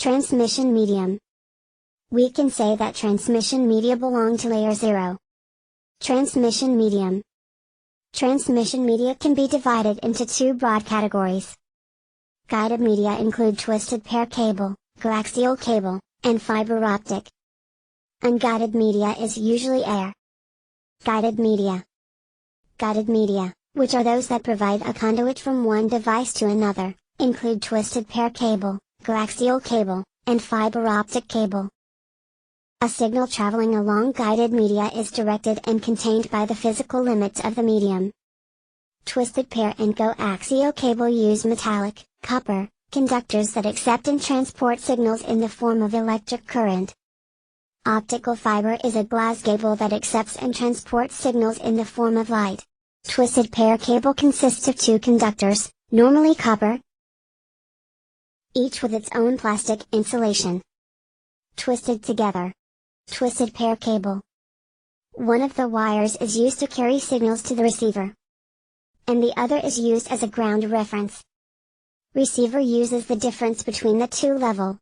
Transmission medium. We can say that transmission media belong to layer 0. Transmission medium. Transmission media can be divided into two broad categories. Guided media include twisted pair cable, coaxial cable, and fiber optic. Unguided media is usually air. Guided media. Guided media, which are those that provide a conduit from one device to another, include twisted pair cable, coaxial cable, and fiber optic cable. A signal traveling along guided media is directed and contained by the physical limits of the medium. Twisted pair and coaxial cable use metallic, copper, conductors that accept and transport signals in the form of electric current. Optical fiber is a glass cable that accepts and transports signals in the form of light. Twisted pair cable consists of two conductors, normally copper, each with its own plastic insulation. Twisted together. Twisted pair cable. One of the wires is used to carry signals to the receiver, and the other is used as a ground reference. Receiver uses the difference between the two level.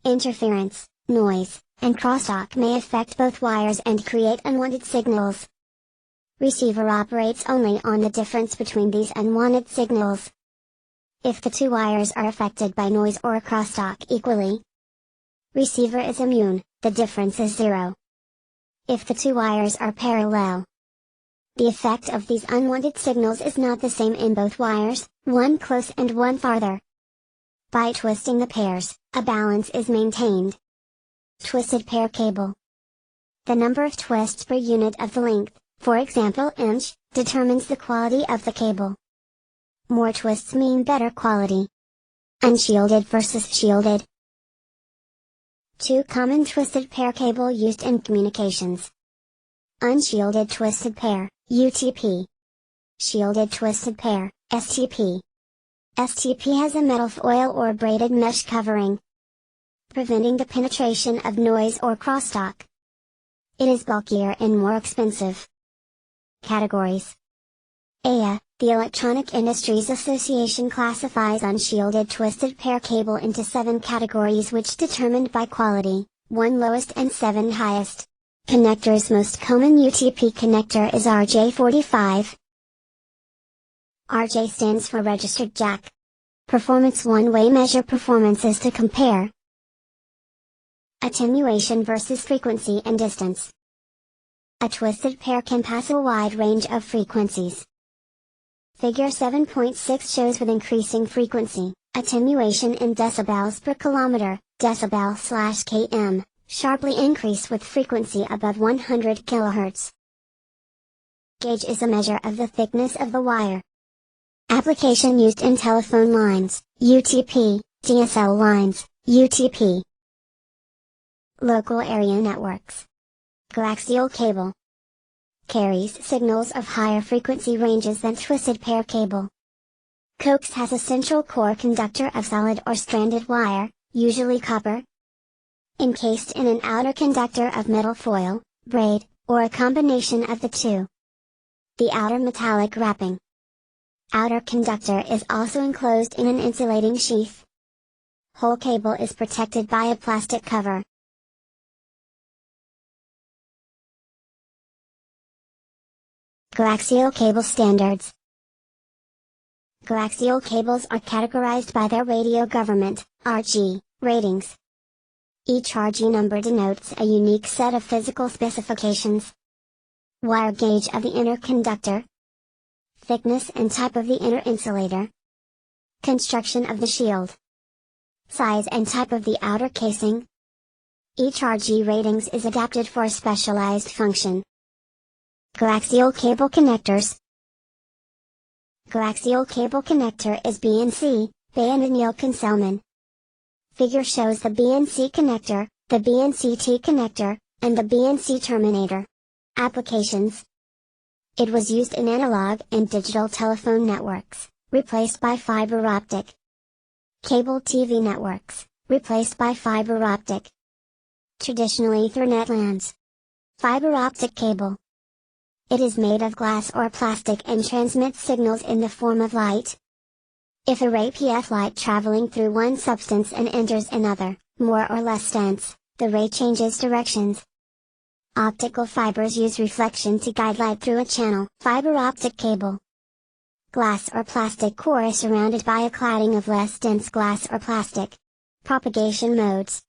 Interference, noise, and crosstalk may affect both wires and create unwanted signals. Receiver operates only on the difference between these unwanted signals. If the two wires are affected by noise or crosstalk equally, receiver is immune, the difference is 0. If the two wires are parallel, the effect of these unwanted signals is not the same in both wires, one close and one farther. By twisting the pairs, a balance is maintained. Twisted pair cable. The number of twists per unit of the length, for example inch, determines the quality of the cable. More twists mean better quality. Unshielded versus shielded. Two common twisted pair cable used in communications. Unshielded twisted pair, UTP. Shielded twisted pair, STP. STP has a metal foil or braided mesh covering, preventing the penetration of noise or crosstalk. It is bulkier and more expensive. Categories. EA, the Electronic Industries Association classifies unshielded twisted pair cable into 7 categories which determined by quality, 1 lowest and 7 highest. Connectors. Most common UTP connector is RJ45. RJ stands for registered jack. Performance. One-way measure performances to compare attenuation versus frequency and distance. A twisted pair can pass a wide range of frequencies. Figure 7.6 shows with increasing frequency, attenuation in decibels per kilometer, decibel/km, sharply increase with frequency above 100 kHz. Gauge is a measure of the thickness of the wire. Application used in telephone lines, UTP, DSL lines, UTP. Local area networks. Coaxial cable carries signals of higher frequency ranges than twisted pair cable. Coax has a central core conductor of solid or stranded wire, usually copper, encased in an outer conductor of metal foil, braid, or a combination of the two. The outer metallic wrapping. Outer conductor is also enclosed in an insulating sheath. Whole cable is protected by a plastic cover. Coaxial cable standards. Coaxial cables are categorized by their radio government, RG, ratings. Each RG number denotes a unique set of physical specifications. Wire gauge of the inner conductor. Thickness and type of the inner insulator. Construction of the shield. Size and type of the outer casing. Each RG ratings is adapted for a specialized function. Coaxial cable connectors. Coaxial cable connector is BNC, Band-Nielsen-Selman. Figure shows the BNC connector, the BNC-T connector, and the BNC terminator. Applications. It was used in analog and digital telephone networks, replaced by fiber optic. Cable TV networks, replaced by fiber optic. Traditional Ethernet LANs. Fiber optic cable. It is made of glass or plastic and transmits signals in the form of light. If a ray PF light traveling through one substance and enters another, more or less dense, the ray changes directions. Optical fibers use reflection to guide light through a channel. Fiber optic cable. Glass or plastic core is surrounded by a cladding of less dense glass or plastic. Propagation modes.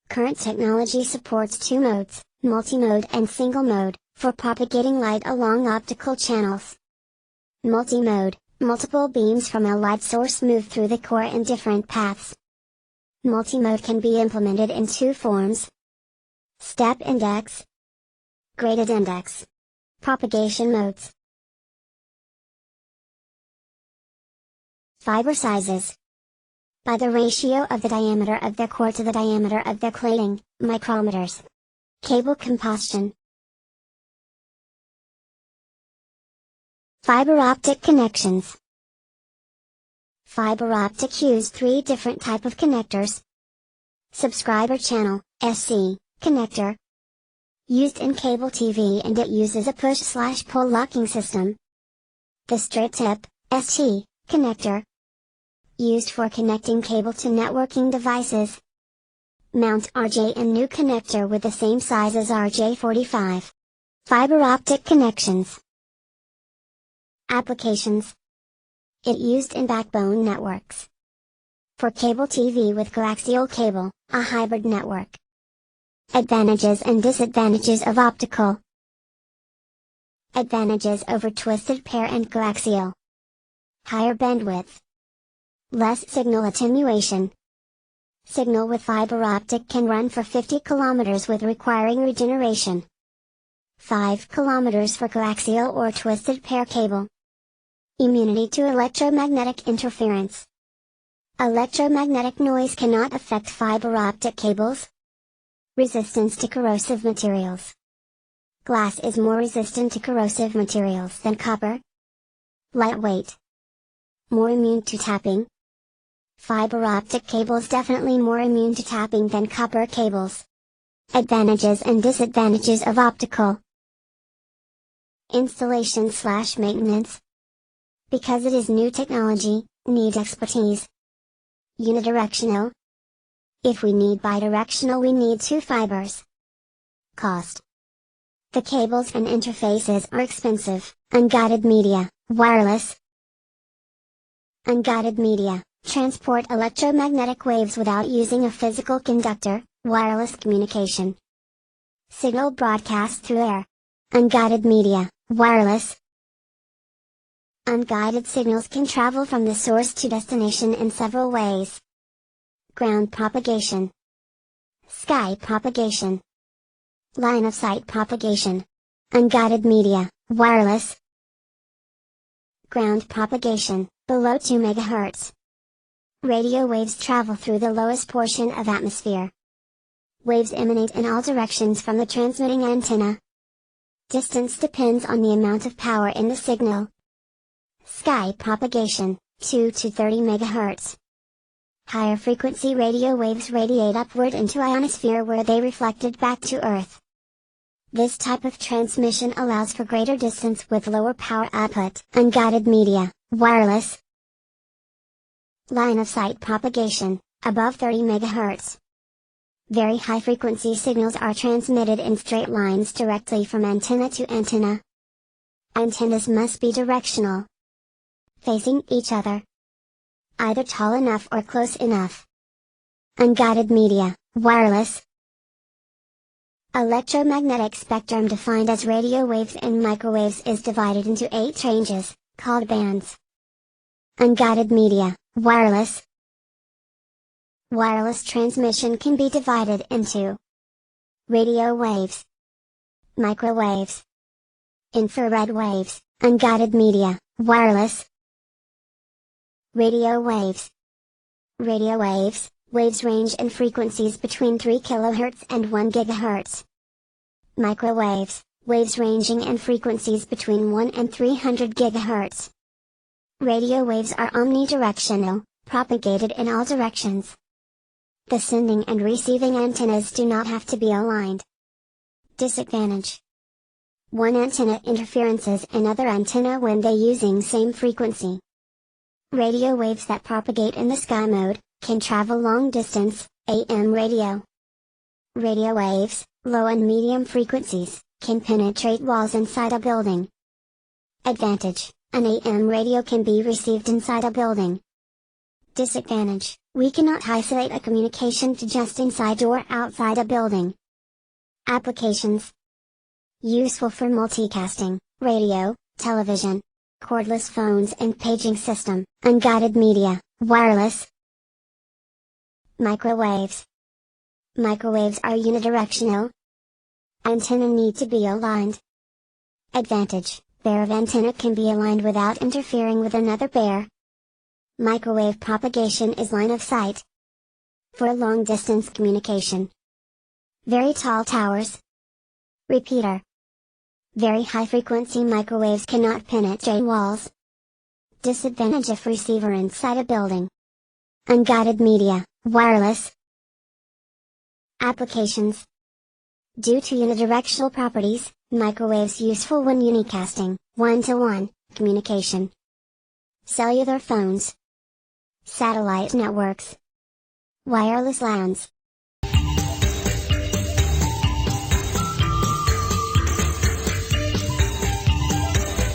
Current technology supports two modes, multi-mode and single-mode, for propagating light along optical channels. Multi-mode, multiple beams from a light source move through the core in different paths. Multi-mode can be implemented in two forms. Step index. Graded index. Propagation modes. Fiber sizes. By the ratio of the diameter of the core to the diameter of the cladding, micrometers. Cable composition. Fiber optic connections. Fiber optic use three different type of connectors. Subscriber channel, SC, connector. Used in cable TV and it uses a push/pull locking system. The straight tip, ST, connector. Used for connecting cable to networking devices. Mount RJ and new connector with the same size as RJ45. Fiber optic connections. Applications. It used in backbone networks. For cable TV with coaxial cable, a hybrid network. Advantages and disadvantages of optical. Advantages over twisted pair and coaxial. Higher bandwidth. Less signal attenuation. Signal with fiber optic can run for 50 km with requiring regeneration. 5 km for coaxial or twisted pair cable. Immunity to electromagnetic interference. Electromagnetic noise cannot affect fiber optic cables. Resistance to corrosive materials. Glass is more resistant to corrosive materials than copper. Lightweight. More immune to tapping. Fiber optic cables definitely more immune to tapping than copper cables. Advantages and disadvantages of optical. Installation/maintenance. Because it is new technology, need expertise. Unidirectional. If we need bidirectional we need two fibers. Cost. The cables and interfaces are expensive. Unguided media, wireless. Unguided media. Transport electromagnetic waves without using a physical conductor, wireless communication. Signal broadcast through air. Unguided media, wireless. Unguided signals can travel from the source to destination in several ways. Ground propagation. Sky propagation. Line of sight propagation. Unguided media, wireless. Ground propagation, below 2 MHz. Radio waves travel through the lowest portion of atmosphere. Waves emanate in all directions from the transmitting antenna. Distance depends on the amount of power in the signal. Sky propagation, 2 to 30 MHz. Higher frequency radio waves radiate upward into ionosphere where they reflected back to Earth. This type of transmission allows for greater distance with lower power output. Unguided media, wireless. Line of sight propagation, above 30 MHz. Very high frequency signals are transmitted in straight lines directly from antenna to antenna. Antennas must be directional, facing each other. Either tall enough or close enough. Unguided media, wireless. Electromagnetic spectrum defined as radio waves and microwaves is divided into 8 ranges, called bands. Unguided media, wireless. Wireless transmission can be divided into radio waves, microwaves, infrared waves, unguided media, wireless. Radio waves. Radio waves, waves range in frequencies between 3 kHz and 1 GHz. Microwaves, waves ranging in frequencies between 1 and 300 GHz. Radio waves are omnidirectional, propagated in all directions. The sending and receiving antennas do not have to be aligned. Disadvantage. One antenna interferences another antenna when they using same frequency. Radio waves that propagate in the sky mode can travel long distance, AM radio. Radio waves, low and medium frequencies, can penetrate walls inside a building. Advantage: an AM radio can be received inside a building. Disadvantage: we cannot isolate a communication to just inside or outside a building. Applications: useful for multicasting, radio, television, cordless phones and paging system, unguided media, wireless. Microwaves. Microwaves are unidirectional. Antenna need to be aligned. Advantage: pair of antenna can be aligned without interfering with another pair. Microwave propagation is line of sight. For long distance communication. Very tall towers. Repeater. Very high frequency microwaves cannot penetrate walls. Disadvantage if receiver inside a building. Unguided media, wireless. Applications. Due to unidirectional properties, microwaves useful when unicasting, one-to-one, communication. Cellular phones. Satellite networks. Wireless LANs.